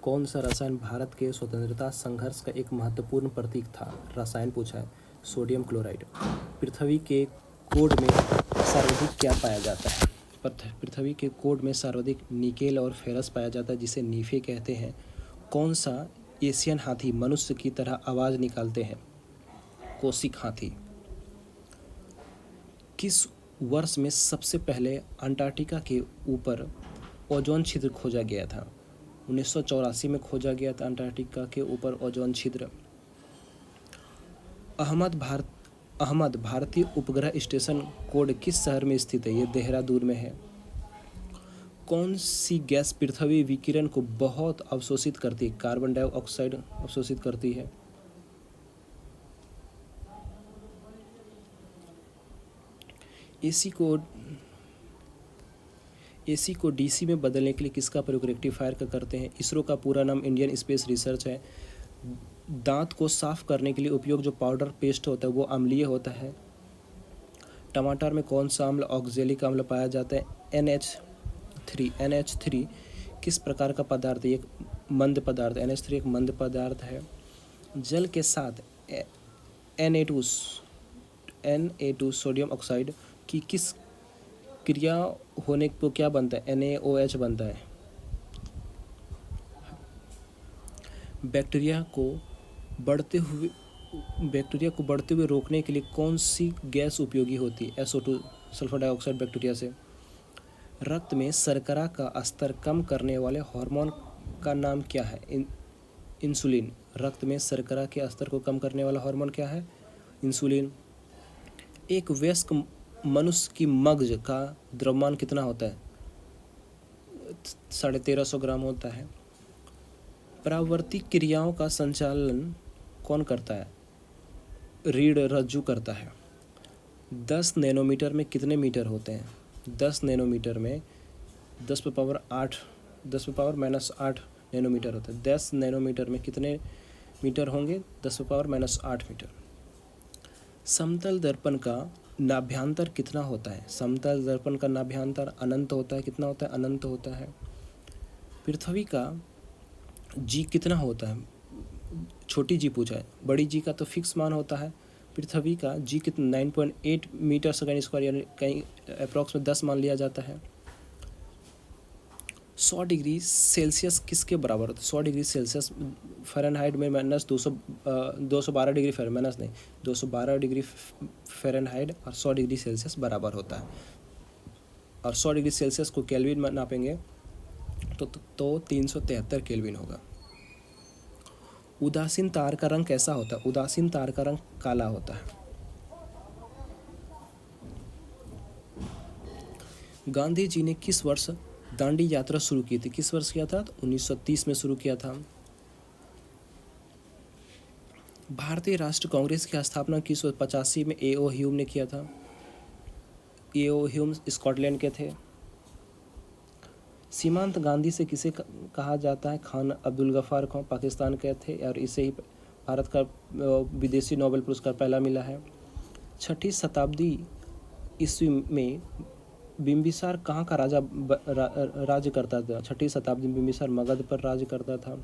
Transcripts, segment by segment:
कौन सा रसायन भारत के स्वतंत्रता संघर्ष का एक महत्वपूर्ण प्रतीक था? रसायन पूछा है। Sodium chloride. पृथ्वी के कोड में सर्वाधिक क्या पाया जाता है? पृथ्वी के कोड में सर्वाधिक निकेल और फेरस पाया जाता है, जिसे नीफे कहते हैं। कौन सा एशियन हाथी मनुष्य की तरह आवाज़ निकालते हैं? कोशिक हाथी। किस वर्ष में सबसे पहले अंटार्कटिका के ऊपर ओजोन छिद्र खोजा गया था? 1984 में खोजा गया था अंटार्कटिका के ऊपर ओजोन छिद्र। अहमद भारतीय उपग्रह स्टेशन कोड किस शहर में स्थित है? ये देहरादून में है। कौन सी गैस पृथ्वी विकिरण को बहुत अवशोषित करती है? कार्बन डाइऑक्साइड अवशोषित करती है। एसी को डीसी में बदलने के लिए किसका प्रयोग रेक्टिफायर का करते हैं? इसरो का पूरा नाम इंडियन स्पेस रिसर्च है। दांत को साफ करने के लिए उपयोग जो पाउडर पेस्ट होता है वो अम्लीय होता है। टमाटर में कौन सा अम्ल ऑक्जेलिक अम्ल पाया जाता है? NH3 किस प्रकार का पदार्थ है? एक मंद पदार्थ। NH3 एक मंद पदार्थ है। जल के साथ Na2 सोडियम ऑक्साइड की किस क्रिया होने को क्या बनता है? NaOH बनता है। बैक्टीरिया को बढ़ते हुए रोकने के लिए कौन सी गैस उपयोगी होती है? SO2 सल्फर डाइऑक्साइड बैक्टीरिया से। रक्त में शर्करा का स्तर कम करने वाले हार्मोन का नाम क्या है? इंसुलिन। रक्त में शर्करा के स्तर को कम करने वाला हार्मोन क्या है? इंसुलिन। एक वयस्क मनुष्य की मगज का द्रव्यमान कितना होता है? 1350 ग्राम होता है। परावर्ती क्रियाओं का संचालन कौन करता है? रीढ़ रज्जु करता है। 10 नैनोमीटर में कितने मीटर होते हैं? 10 नैनोमीटर में 10 पावर -8 नैनोमीटर होता है। 10 नैनोमीटर में कितने मीटर होंगे? 10 पावर -8 मीटर। समतल दर्पण का नाभ्यंतर कितना होता है? समतल दर्पण का नाभ्यंतर अनंत होता है। कितना होता है? अनंत होता है। पृथ्वी का जी कितना होता है? छोटी जी पूछा है। बड़ी जी का तो फिक्स मान होता है। पृथ्वी का जी कितना? 9.8 मीटर सेकेंड स्क्वायर, यानी कहीं अप्रॉक्स में 10 मान लिया जाता है। 100 डिग्री सेल्सियस किसके बराबर होता है? 100 डिग्री सेल्सियस फ़ारेनहाइट में -212 डिग्री फ़ारेनहाइट नहीं, 212 डिग्री फ़ारेनहाइट और 100 डिग्री सेल्सियस बराबर होता है। और 100 डिग्री सेल्सियस को केल्विन में नापेंगे तो 373 केल्विन होगा। उदासीन तार का रंग कैसा होता है? उदासीन तार का रंग काला होता है। गांधी जी ने किस वर्ष दांडी यात्रा शुरू की थी? किस वर्ष किया था? 1930 में शुरू किया था। भारतीय राष्ट्रीय कांग्रेस की स्थापना 1985 में A.O. ह्यूम ने किया था। A.O. ह्यूम स्कॉटलैंड के थे। सीमांत गांधी से किसे कहा जाता है? खान अब्दुल गफ्फार खान पाकिस्तान के थे और इसे ही भारत का विदेशी नोबेल पुरस्कार पहला मिला है। 6ठी शताब्दी ईस्वी में बिंबिसार कहाँ का राज्य करता था? 6ठी शताब्दी में बिंबिसार मगध पर राज्य करता था।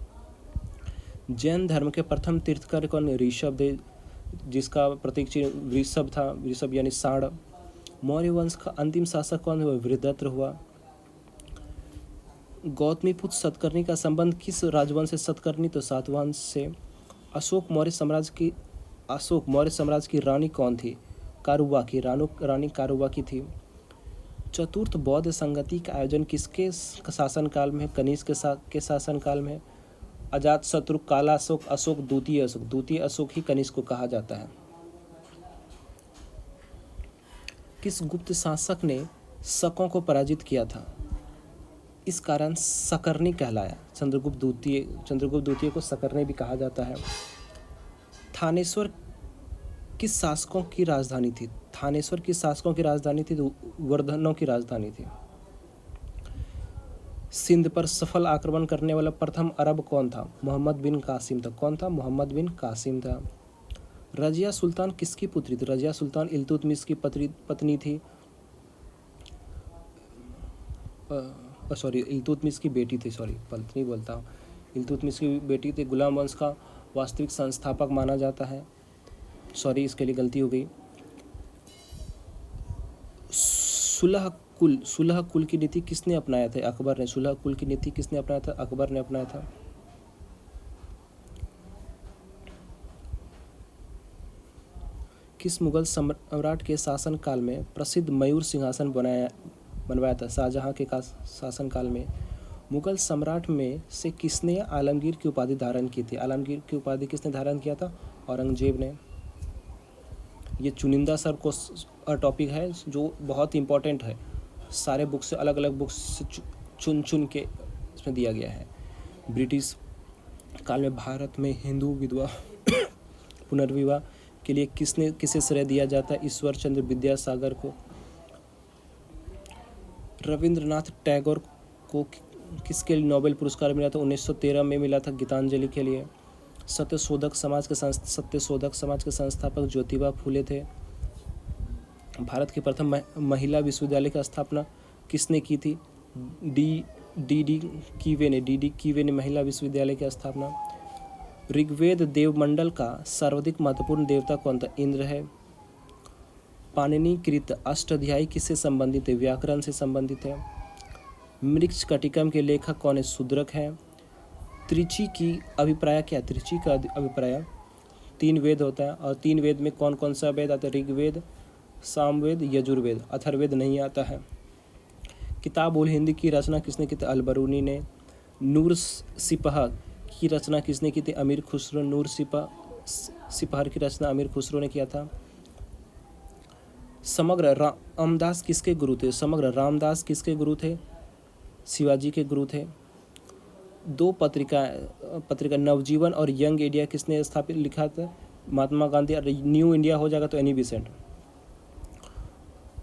जैन धर्म के प्रथम तीर्थकर कौन? ऋषभदेव, जिसका प्रतीक चिन्ह वृषभ था। वृषभ यानी सांड। मौर्य वंश का अंतिम शासक कौन हुआ? वृद्धत्र हुआ। गौतमीपुत्र सतकर्णी का संबंध किस राजवंश से? सतकर्णी तो सातवाहन से। अशोक मौर्य साम्राज्य की रानी कौन थी? कारुवा की रानी कारुवा की थी। चतुर्थ बौद्ध संगति का आयोजन किसके शासनकाल में? कनिष्क के शासनकाल में। अजातशत्रु, काला अशोक, द्वितीय अशोक ही कनिष्क को कहा जाता है। किस गुप्त शासक ने शकों को पराजित किया था? इस कारण सकर्णी कहलाया। चंद्रगुप्त द्वितीय को सकर्णी भी कहा जाता है। थानेश्वर किस शासकों की राजधानी थी? थानेश्वर किस शासकों की राजधानी थी? वर्धनों की राजधानी थी। सिंध पर सफल आक्रमण करने वाला प्रथम अरब कौन था? मोहम्मद बिन कासिम था। कौन था? मोहम्मद बिन कासिम था। रजिया सुल्तान किसकी पुत्री थी? रजिया सुल्तान इल्तुतमिश की पत्नी थी। इल्तुतमिश की बेटी थी, पत्नी बोलता हूँ। इल्तुतमिश की बेटी थी। गुलाम वंश का वास्तविक संस्थापक माना जाता है। सॉरी, इसके लिए गलती हो गई। सुलह कुल की नीति किसने अपनाया था? अकबर ने। सुलह कुल की नीति किसने अपनाया था? अकबर ने अपनाया था। किस मुगल सम्राट के शासनकाल में प्रसिद्ध मयूर सिंहासन बनवाया था? शाहजहां के शासनकाल में। मुगल सम्राट में से किसने आलमगीर की उपाधि धारण की थी? आलमगीर की उपाधि किसने धारण किया था? औरंगजेब ने। ये चुनिंदा सर को टॉपिक है जो बहुत इंपॉर्टेंट है। सारे बुक से, अलग अलग बुक्स से चुन के इसमें दिया गया है। ब्रिटिश काल में भारत में हिंदू विधवा पुनर्विवाह के लिए किसे श्रेय दिया जाता है? ईश्वर चंद्र विद्यासागर को। रविंद्रनाथ टैगोर को किसके लिए नोबेल पुरस्कार मिला था? 1913 में मिला था, गीतांजलि के लिए। सत्यशोधक समाज के संस्थापक ज्योतिबा फूले थे। भारत की प्रथम महिला विश्वविद्यालय की स्थापना किसने की थी? डी कीवे ने महिला विश्वविद्यालय की स्थापना। ऋग्वेद देवमंडल का सर्वाधिक महत्वपूर्ण देवता कौन था? इंद्र है। पाणिनि कृत अष्टाध्यायी किससे संबंधित है? व्याकरण से संबंधित है। मृक्ष कटिकम के लेखक कौन है? शूद्रक है। त्रिची की अभिप्राय क्या? त्रिची का अभिप्राय 3 वेद होता है, और 3 वेद में कौन कौन सा वेद आता है? ऋग्वेद, सामवेद, यजुर्वेद। अथर्ववेद नहीं आता है। किताब उल हिंद की रचना किसने की थी? अलबरूनी ने। नूर सिपह की रचना किसने की थी? अमीर खुसरो। नूर सिपहर की रचना अमीर खुसरो ने किया था। समग्र रामदास किसके गुरु थे? समग्र रामदास किसके गुरु थे? शिवाजी के गुरु थे। 2 पत्रिका नवजीवन और यंग इंडिया किसने स्थापित लिखा था? महात्मा गांधी। और न्यू इंडिया हो जाएगा तो एनी बेसेंट।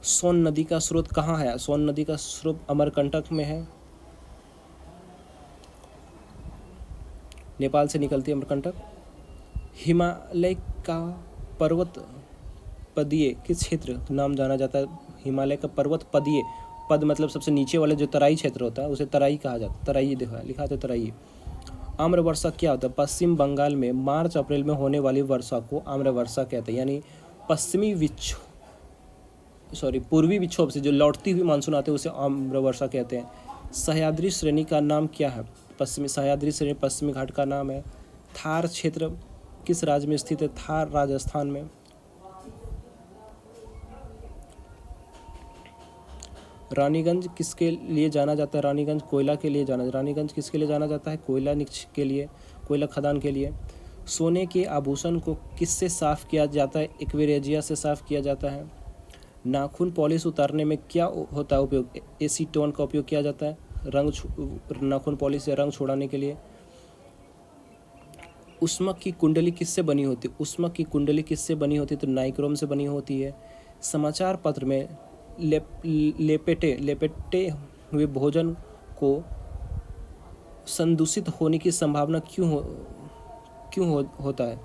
सोन नदी का स्रोत कहाँ है? सोन नदी का स्रोत अमरकंटक में है, नेपाल से निकलती है अमरकंटक। हिमालय का पर्वत पदीय किस क्षेत्र नाम जाना जाता है? हिमालय का पर्वत पदीय, पद मतलब सबसे नीचे वाले जो तराई क्षेत्र होता है उसे तराई कहा जाता है। तराई लिखा था तराई। आम्र वर्षा क्या होता है? पश्चिम बंगाल में मार्च अप्रैल में होने वाली वर्षा को आम्र वर्षा कहते हैं। यानी पूर्वी विक्षोभ से जो लौटती हुई मानसून आते हैं उसे आम्र वर्षा कहते हैं। सह्याद्री श्रेणी का नाम क्या है? सह्याद्री श्रेणी पश्चिमी घाट का नाम है। थार क्षेत्र किस राज्य में स्थित है? थार राजस्थान में। रानीगंज किसके लिए जाना जाता है? रानीगंज कोयला के लिए जाना। रानीगंज किसके लिए जाना जाता है? कोयला निक्ष के लिए, कोयला खदान के लिए। सोने के आभूषण को किससे साफ किया जाता है? एक्वेरेजिया से साफ किया जाता है। नाखून पॉलिश उतारने में क्या होता है उपयोग? एसीटोन का उपयोग किया जाता है नाखून पॉलिश से रंग छुड़ाने के लिए। उष्मक की कुंडली किससे बनी होती है? उष्मक की कुंडली किससे बनी होती है? तो नाइक्रोम से बनी होती है। समाचार पत्र में लेपेटे हुए भोजन को संदूषित होने की संभावना क्यों होता है?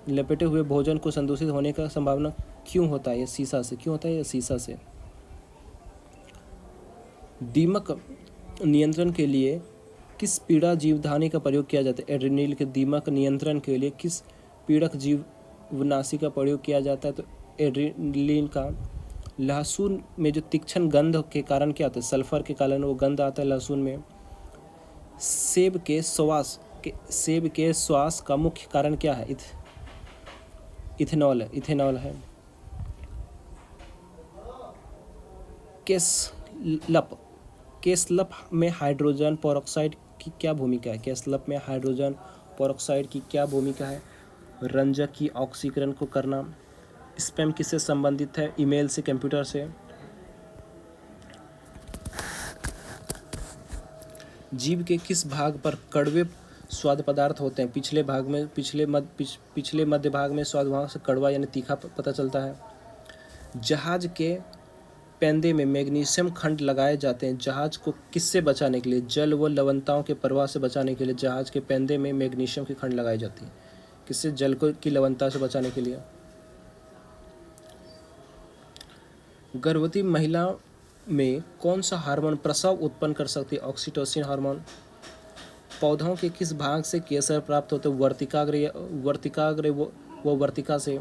लपेटे हुए भोजन को संदूषित होने का संभावना क्यों होता है? ये शीशा से। क्यों होता है? ये शीशा से। दीमक नियंत्रण के लिए किस पीड़ा जीवधानी का प्रयोग किया जाता है? एड्रेनल के दीमक नियंत्रण के लिए किस पीड़क जीवनाशी का प्रयोग किया जाता है? तो एड्रेनलिन का। लहसुन में जो तीक्ष्ण गंध के कारण क्या आता है? सल्फर के कारण वो गंध आता है लहसुन में। सेब के श्वास का मुख्य कारण क्या है? इथेनॉल है। केसलप में हाइड्रोजन पेरोक्साइड की क्या भूमिका है? केसलप में हाइड्रोजन पेरोक्साइड की क्या भूमिका है? रंजक की ऑक्सीकरण को करना। स्पैम किससे संबंधित है? ईमेल से, कंप्यूटर से। जीभ के किस भाग पर कड़वे स्वाद पदार्थ होते हैं? पिछले मध्य भाग में स्वाद, वहाँ से कड़वा यानी तीखा पता चलता है। जहाज के पैंदे में मैग्नीशियम खंड लगाए जाते हैं। जहाज को किससे बचाने के लिए? जल व लवणताओं के प्रवाह से बचाने के लिए जहाज के पैंदे में मैग्नीशियम की खंड लगाई जाती है। किससे? जल की लवणता से बचाने के लिए। गर्भवती महिला में कौन सा हार्मोन प्रसव उत्पन्न कर सकती है? Oxytocin hormone. पौधों के किस भाग से केसर प्राप्त होते? वर्तिकाग्र वो वर्तिका से।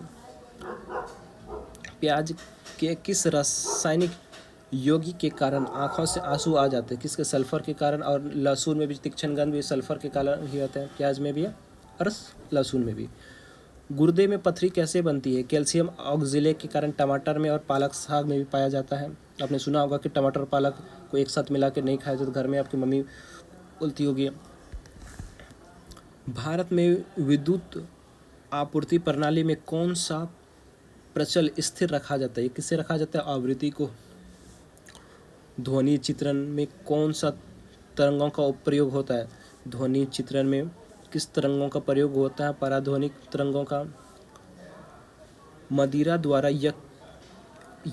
प्याज के किस रासायनिक योगी के कारण आँखों से आंसू आ जाते हैं? किसके? सल्फर के कारण। और लहसुन में भी तीक्ष्ण गंध भी सल्फर के कारण ही होता है, प्याज में भी है और लहसुन में भी। गुर्दे में पथरी कैसे बनती है? कैल्शियम ऑक्जेलेट के कारण टमाटर में और पालक साग में भी पाया जाता है। आपने सुना होगा कि टमाटर और पालक को एक साथ मिला के नहीं खाया जाता, घर में आपकी मम्मी बोलती होगी। भारत में विद्युत आपूर्ति प्रणाली में कौन सा प्रचल स्थिर रखा जाता है? किससे रखा जाता है? आवृत्ति को। ध्वनि चित्रण में कौन सा तरंगों का प्रयोग होता है? ध्वनि चित्रण में किस तरंगों का प्रयोग होता है? पराध्वनिक तरंगों का। मदिरा द्वारा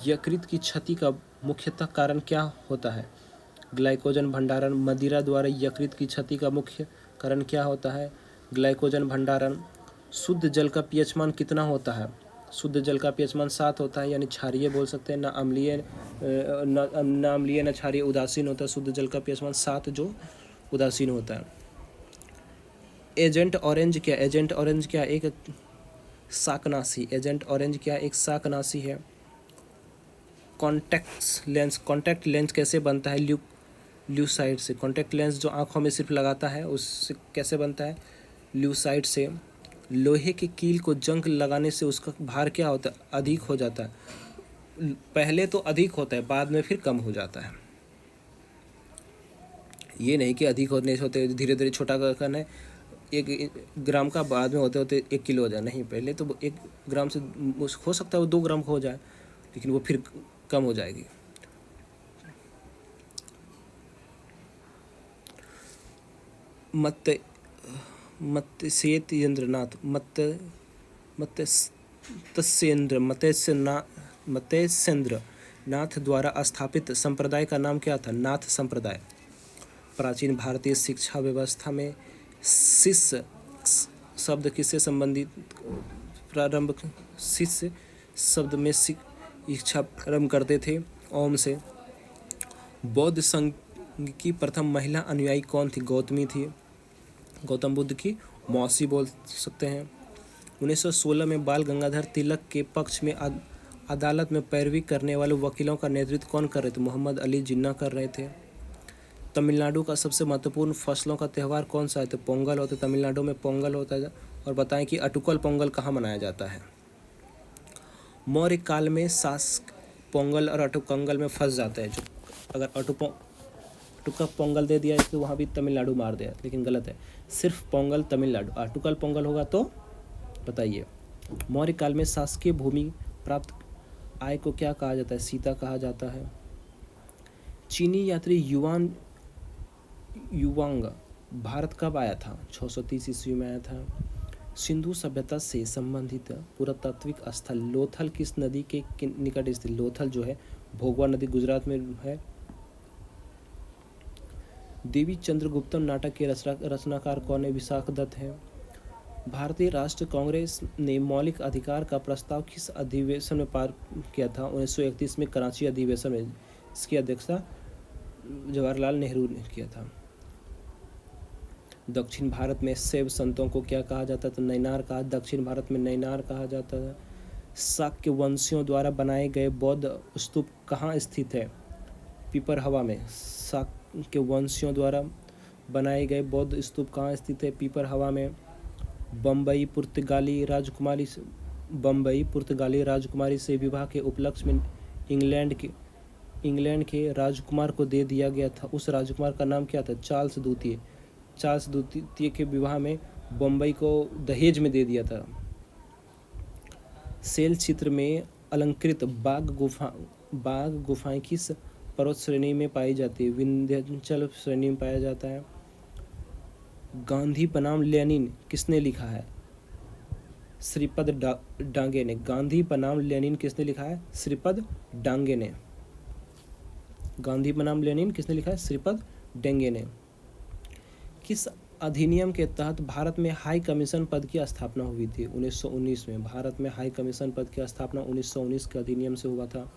यकृत की क्षति का मुख्यतः कारण क्या होता है? ग्लाइकोजन भंडारण। मदिरा द्वारा यकृत की क्षति का मुख्य कारण क्या होता है? ग्लाइकोजन भंडारण। शुद्ध जल का पीएच मान कितना होता है? शुद्ध जल का पीएच मान 7 होता है, यानी क्षारीय बोल सकते हैं, ना अम्लीय न क्षारीय, उदासीन होता है। शुद्ध जल का पीएच मान 7 जो उदासीन होता है। एजेंट ऑरेंज क्या? एजेंट ऑरेंज क्या? एक शाकनाशी। एजेंट ऑरेंज क्या? एक शाकनाशी है। कॉन्टैक्ट लेंस कैसे बनता है? ल्यूसाइड से। कॉन्टैक्ट लेंस जो आँखों में सिर्फ लगाता है, उससे कैसे बनता है? ल्यूसाइड से। लोहे की कील को जंग लगाने से उसका भार क्या होता है? अधिक हो जाता है। पहले तो अधिक होता है, बाद में फिर कम हो जाता है। ये नहीं कि अधिक होने से होते धीरे धीरे छोटा करना है, 1 ग्राम का बाद में होते होते 1 किलो हो जाए। नहीं, पहले तो 1 ग्राम से हो सकता है वो 2 ग्राम हो जाए, लेकिन वो फिर कम हो जाएगी। मत्स्येंद्र नाथ द्वारा स्थापित संप्रदाय का नाम क्या था? नाथ संप्रदाय। प्राचीन भारतीय शिक्षा व्यवस्था में शिष्य शब्द किससे संबंधित? प्रारंभ शिष्य शब्द में शिक्षा प्रारंभ करते थे ओम से। बौद्ध संघ की प्रथम महिला अनुयायी कौन थी? गौतमी थी। गौतम बुद्ध की मौसी बोल सकते हैं। 1916 में बाल गंगाधर तिलक के पक्ष में अदालत में पैरवी करने वाले वकीलों का नेतृत्व कौन कर रहे थे? मोहम्मद अली जिन्ना कर रहे थे। तमिलनाडु का सबसे महत्वपूर्ण फसलों का त्यौहार कौन सा है? तो पोंगल होता है। तमिलनाडु में पोंगल होता है। और बताएं कि अटुकल पोंगल कहाँ मनाया जाता है? मौर्य काल में शासक पोंगल और अटुकंगल में फंस जाते हैं। जो अगर अटुका पोंगल दे दिया तो वहाँ भी तमिलनाडु मार दिया, लेकिन गलत है। सिर्फ पोंगल तमिलनाडु, अटुकल पोंगल होगा तो बताइए। मौर्य काल में शासकीय भूमि प्राप्त आय को क्या कहा जाता है? सीता कहा जाता है। चीनी यात्री युवांग भारत कब आया था? 630 ईस्वी में आया था। सिंधु सभ्यता से संबंधित पुरातात्विक स्थल लोथल किस नदी के निकट स्थित? लोथल जो है भोगवा नदी गुजरात में है। देवी चंद्रगुप्तम नाटक के रचनाकार कौन है? विशाख दत्त है। भारतीय राष्ट्रीय कांग्रेस ने मौलिक अधिकार का प्रस्ताव किस अधिवेशन में पार किया था? 1931 में कराची अधिवेशन में। इसकी अध्यक्षता जवाहरलाल नेहरू ने किया था। दक्षिण भारत में शैव संतों को क्या कहा जाता था? नैनार कहा। दक्षिण भारत में नैनार कहा जाता था। शाक्य वंशियों द्वारा बनाए गए बौद्ध स्तूप कहाँ स्थित है? पीपरहवा में। शाक्य वंशियों द्वारा बनाए गए बौद्ध स्तूप कहाँ स्थित है? पीपरहवा में। बम्बई पुर्तगाली राजकुमारी से विवाह के उपलक्ष्य में इंग्लैंड के राजकुमार को दे दिया गया था। उस राजकुमार का नाम क्या था? चार्ल्स द्वितीय के विवाह में बम्बई को दहेज में दे दिया था। शैल क्षेत्र में अलंकृत बाघ गुफाएं किस पर्वत श्रेणी में पाई जाती है? विंध्याचल श्रेणी में पाया जाता है। गांधी बनाम लेनिन किसने लिखा है? श्रीपद डांगे ने। गांधी बनाम लेनिन किसने लिखा है? श्रीपद डांगे ने। गांधी बनाम लेनिन किसने लिखा है? श्रीपद डांगे ने। किस अधिनियम के तहत भारत में हाई कमीशन पद की स्थापना हुई थी? 1919 में। भारत में हाई कमीशन पद की स्थापना 1919 के अधिनियम से हुआ था।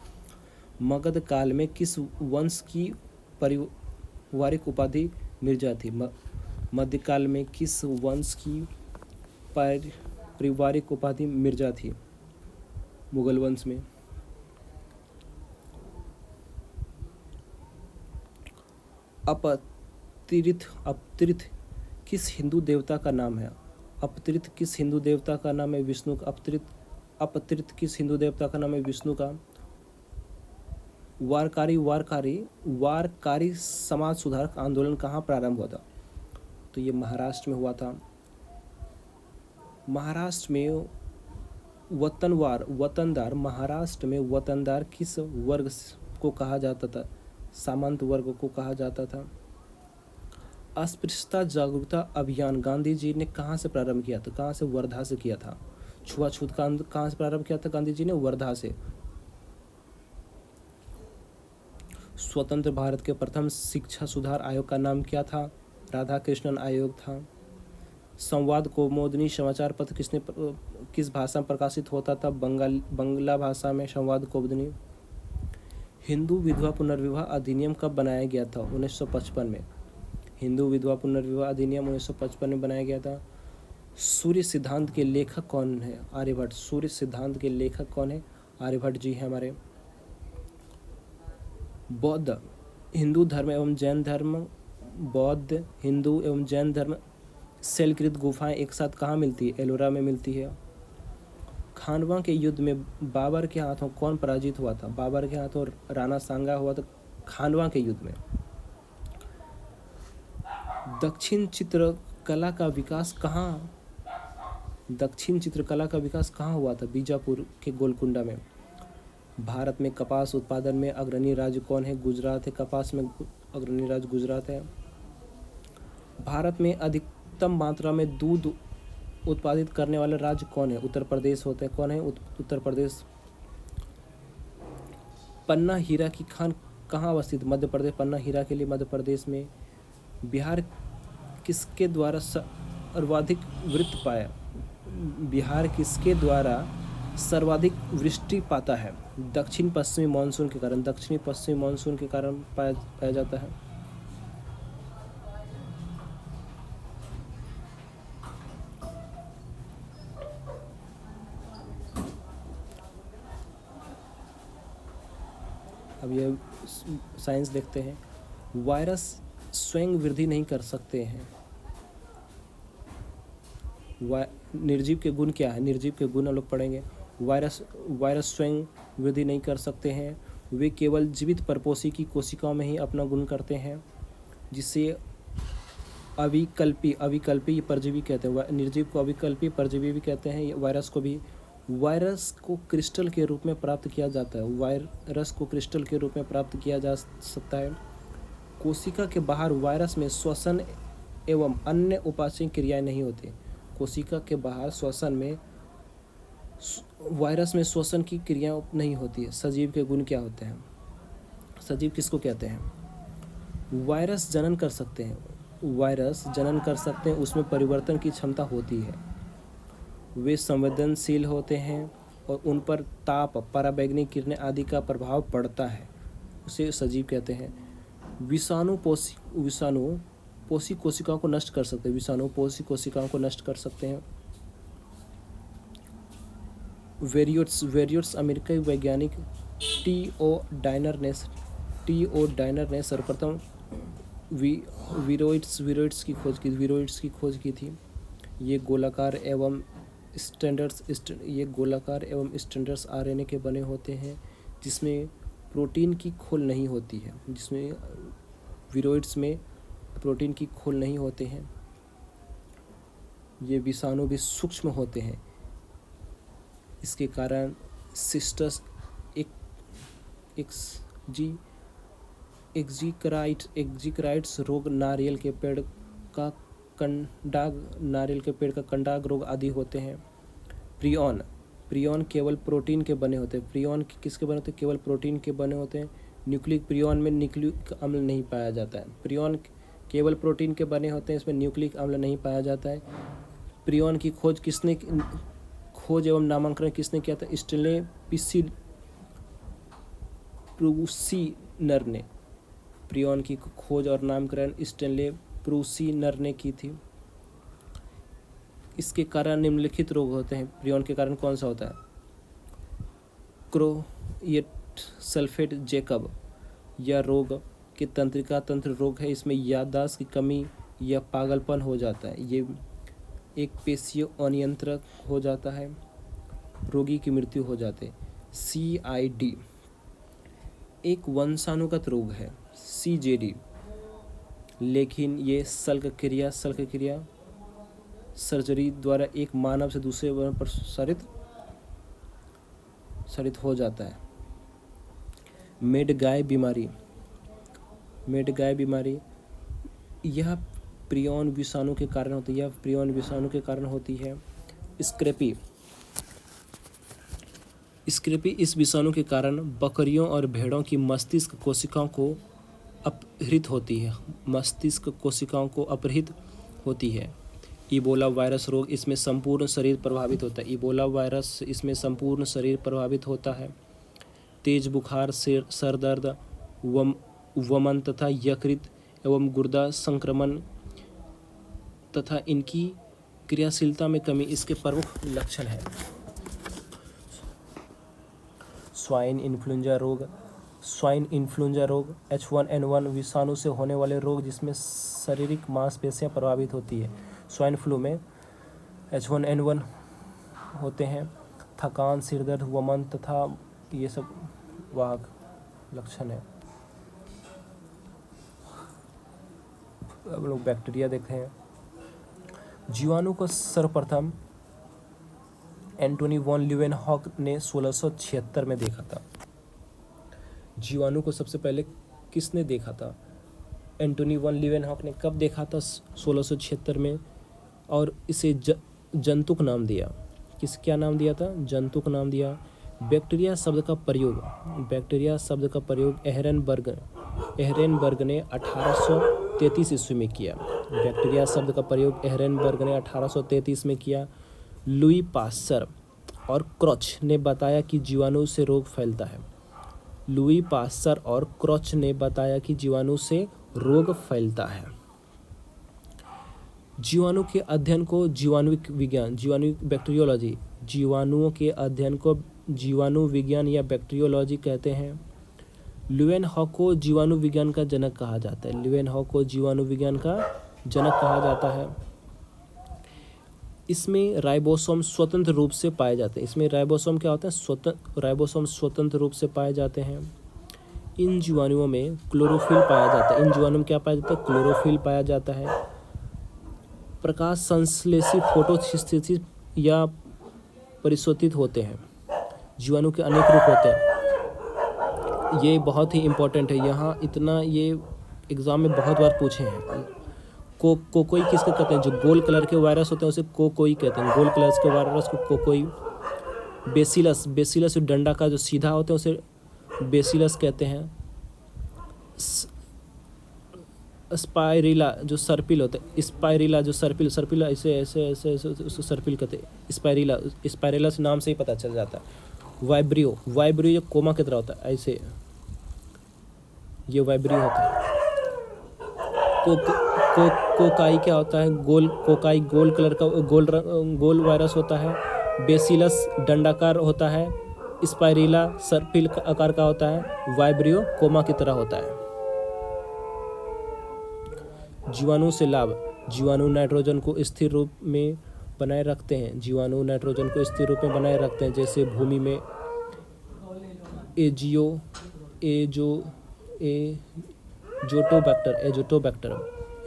मगध काल में किस वंश की पारिवारिक उपाधि मिर्जा थी? मध्यकाल में किस वंश की पारिवारिक उपाधि मिर्जा थी? मुगल वंश में। अपतृथ किस हिंदू देवता का नाम है? अपतृथ किस हिंदू देवता का नाम है? विष्णु का। अपतृथ किस हिंदू देवता का नाम है? विष्णु का। वारकारी समाज सुधार आंदोलन कहाँ प्रारंभ हुआ था? तो ये महाराष्ट्र में हुआ था। महाराष्ट्र में वतनदार महाराष्ट्र में वतनदार किस वर्ग को कहा जाता था? सामंत वर्ग को कहा जाता था। अस्पृश्यता जागरूकता अभियान गांधी जी ने कहाँ से प्रारंभ किया था? कहाँ से? वर्धा से किया था। छुआछूत का कहाँ से प्रारंभ किया था गांधी जी ने? वर्धा से। स्वतंत्र भारत के प्रथम शिक्षा सुधार आयोग का नाम क्या था? राधा कृष्णन आयोग था। संवाद कौमुदी समाचार पत्र किस भाषा में प्रकाशित होता था? बंगला भाषा में संवाद कौमुदी। हिंदू विधवा पुनर्विवाह अधिनियम कब बनाया गया था? 1955 में। हिंदू विधवा पुनर्विवाह अधिनियम 1955 में बनाया गया था। सूर्य सिद्धांत के लेखक कौन है? आर्यभट्ट। सूर्य सिद्धांत के लेखक कौन है? आर्यभट्ट जी हैं हमारे। बौद्ध हिंदू धर्म एवं जैन धर्म बौद्ध हिंदू एवं जैन धर्म शैलकृत गुफाएं एक साथ कहाँ मिलती है? एलोरा में मिलती है। खानवा के युद्ध में बाबर के हाथों कौन पराजित हुआ था? बाबर के हाथों राणा सांगा हुआ था खानवा के युद्ध में। दक्षिण चित्रकला का विकास कहाँ हुआ था? बीजापुर के गोलकुंडा में। भारत में कपास उत्पादन में अग्रणी राज्य कौन है? गुजरात है। कपास में अग्रणी राज्य गुजरात है। भारत में अधिकतम मात्रा में दूध उत्पादित करने वाला राज्य कौन है? उत्तर प्रदेश होते हैं। कौन है? उत्तर प्रदेश। पन्ना हीरा की खान कहाँ अवस्थित? मध्य प्रदेश। पन्ना हीरा के लिए मध्य प्रदेश में। बिहार किसके द्वारा सर्वाधिक वृष्टि पाया? बिहार किसके द्वारा सर्वाधिक वृष्टि पाता है? दक्षिण पश्चिमी मानसून के कारण। दक्षिणी पश्चिमी मानसून के कारण पाया जाता है। अब ये साइंस देखते हैं। वायरस स्वयं वृद्धि नहीं कर सकते हैं। निर्जीव के गुण क्या है? निर्जीव के गुण हम लोग पढ़ेंगे। वायरस स्वयं वृद्धि नहीं कर सकते हैं। वे केवल जीवित परपोषी की कोशिकाओं में ही अपना गुण करते हैं, जिसे अविकल्पी परजीवी कहते हैं। निर्जीव को अविकल्पी परजीवी भी कहते हैं। वायरस को भी। वायरस को क्रिस्टल के रूप में प्राप्त किया जाता है। वायरस को क्रिस्टल के रूप में प्राप्त किया जा सकता है। कोशिका के बाहर वायरस में श्वसन एवं अन्य उपापचयी क्रियाएं नहीं होती। कोशिका के बाहर वायरस में श्वसन की क्रियाएं नहीं होती है। सजीव के गुण क्या होते हैं? सजीव किसको कहते हैं? वायरस जनन कर सकते हैं। उसमें परिवर्तन की क्षमता होती है। वे संवेदनशील होते हैं और उन पर ताप, पराबैंगनी किरणें आदि का प्रभाव पड़ता है। उसे सजीव कहते हैं। विषाणु पोषी कोशिकाओं को नष्ट कर सकते हैं। विषाणु पोषी कोशिकाओं को नष्ट कर सकते हैं। वेरियोट्स अमेरिकी वैज्ञानिक टी.ओ. डायनर ने सर्वप्रथम विरोइड्स की खोज की थी। ये गोलाकार एवं स्टैंडर्ड्स आरएनए के बने होते हैं, जिसमें प्रोटीन की खोल नहीं होती है। विरोइड्स में प्रोटीन की खोल नहीं होते हैं। ये विषाणु भी सूक्ष्म होते हैं। इसके कारण सिस्टस एक्जिक्राइट्स रोग, नारियल के पेड़ का कंडाग रोग आदि होते हैं। प्रियॉन केवल प्रोटीन के बने होते हैं। प्रियॉन किसके बने होते हैं? केवल प्रोटीन के बने होते हैं। न्यूक्लिक प्रियॉन में न्यूक्लिक अम्ल नहीं पाया जाता है। प्रियॉन केवल प्रोटीन के बने होते हैं, इसमें न्यूक्लिक अम्ल नहीं पाया जाता है। प्रियॉन की खोज एवं नामांकन किसने किया था? स्टेनले प्रूसिनर ने। प्रियॉन की खोज और नामकरण स्टेनले प्रूसी नर ने की थी। इसके कारण निम्नलिखित रोग होते हैं। प्रियन के कारण कौन सा होता है? क्रोएट सल्फेट जैकब यह रोग के तंत्रिका तंत्र रोग है। इसमें याददाश्त की कमी या पागलपन हो जाता है। ये एक पेशियों अनियंत्रक हो जाता है, रोगी की मृत्यु हो जाती है। CID एक वंशानुगत रोग है, CJD, लेकिन ये शल्यक्रिया सर्जरी द्वारा एक मानव से दूसरे पर प्रसारित हो जाता है। मेडगाय बीमारी यह प्रियन विषाणु के कारण होती है। स्क्रेपी इस विषाणु के कारण बकरियों और भेड़ों की मस्तिष्क कोशिकाओं को अपहृत होती है। इबोला वायरस रोग इसमें संपूर्ण शरीर प्रभावित होता है। तेज बुखार, सर दर्द, वमन तथा यकृत एवं गुर्दा संक्रमण तथा इनकी क्रियाशीलता में कमी इसके प्रमुख लक्षण हैं। स्वाइन इन्फ्लुएंजा रोग H1N1 विषाणु से होने वाले रोग जिसमें शारीरिक मांसपेशियां प्रभावित होती है। स्वाइन फ्लू में H1N1 होते हैं। थकान, सिरदर्द, वमन तथा ये सब वाहक लक्षण है। अब लोग बैक्टीरिया देखते हैं। जीवाणु को सर्वप्रथम एंटोनी वॉन लीवेनहॉक ने 1676 में देखा था। जीवाणु को सबसे पहले किसने देखा था? एंटोनी वॉन लीवेनहॉक ने कब देखा था? 1676 में। और इसे जंतुक नाम दिया। क्या नाम दिया था? जंतुक नाम दिया। बैक्टीरिया शब्द का प्रयोग एहरेनबर्ग ने 1833 ईस्वी में किया। बैक्टीरिया शब्द का प्रयोग एहरेनबर्ग ने 1833 में किया। लुई पास्चर और क्रोच ने बताया कि जीवाणु से रोग फैलता है। जीवाणु के अध्ययन को जीवाणुविक विज्ञान जीवाणु विज्ञान या बैक्टीरियोलॉजी कहते हैं। लीवेनहॉक को जीवाणु विज्ञान का जनक कहा जाता है। इसमें राइबोसोम स्वतंत्र रूप से पाए जाते हैं। राइबोसोम स्वतंत्र रूप से पाए जाते हैं। इन जीवाणुओं में क्लोरोफिल पाया जाता है। क्लोरोफिल पाया जाता है। प्रकाश संश्लेषी फोटोसिंथेसिस या परिशोधित होते हैं। जीवाणु के अनेक रूप होते हैं। ये बहुत ही इम्पोर्टेंट है। यहाँ इतना ये एग्जाम में बहुत बार पूछे हैं। कोकोई किसको कहते हैं? जो गोल कलर के वायरस होते हैं उसे कोकोई कहते हैं। गोल कलर के वायरस को कोकोई। बेसिलस डंडा का जो सीधा होता है उसे बेसिलस कहते हैं। स्पाइरिला जो सर्पिल होता है, सर्पिला ऐसे उसको सर्पिल कहते हैं। स्पाइरिला से नाम से ही पता चल जाता है। वाइब्रियो जो कोमा की तरह होता है, ऐसे ये वाइब्रियो होता है। कोकाई क्या होता है? कोकाई गोल कलर का गोल वायरस होता है। बेसिलस डंडाकार होता है। स्पाइरिला सर्पिल आकार का होता है। वाइब्रियो कोमा की तरह होता है। जीवाणु से लाभ। जीवाणु नाइट्रोजन को स्थिर रूप में बनाए रखते हैं। जैसे भूमि में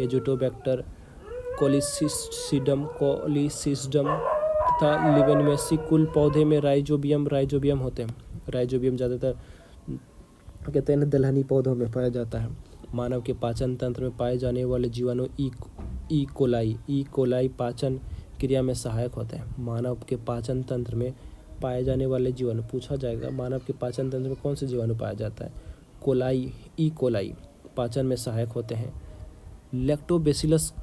एजोटोबैक्टर, कोलिसिस्टिडम तथा लिवेनमेसी। कुल पौधे में राइजोबियम होते हैं। राइजोबियम ज़्यादातर कहते हैं दलहनी पौधों में पाया जाता है। मानव के पाचन तंत्र में पाए जाने वाले जीवाणु ई कोलाई पाचन क्रिया में सहायक होते हैं। मानव के पाचन तंत्र में पाए जाने वाले जीवाणु पूछा जाएगा। मानव के पाचन तंत्र में कौन से जीवाणु पाया जाता है? ई कोलाई पाचन में सहायक होते हैं। लैक्टोबैसिलस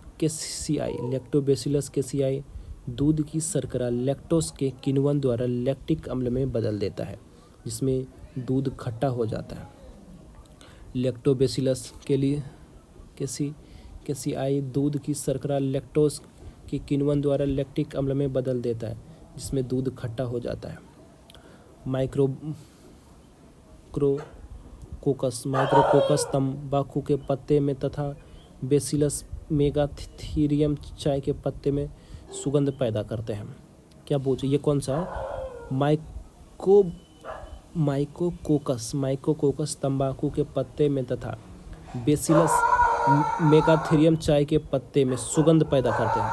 केसीआई दूध की शर्करा लैक्टोज के किण्वन द्वारा लैक्टिक अम्ल में बदल देता है, जिसमें दूध खट्टा हो जाता है। लैक्टोबैसिलस कैसिआई दूध की शर्करा लैक्टोज के किण्वन द्वारा लैक्टिक अम्ल में बदल देता है, जिसमें दूध खट्टा हो जाता है। माइक्रोकोकस तंबाकू के पत्ते में तथा बेसिलस मेगाथीरियम चाय के पत्ते में सुगंध पैदा करते हैं। क्या पूछे, ये कौन सा है? माइकोकोकस तंबाकू के पत्ते में तथा बेसिलस मेगाथीरियम चाय के पत्ते में सुगंध पैदा करते हैं।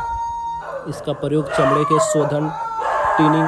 इसका प्रयोग चमड़े के शोधन, टिनिंग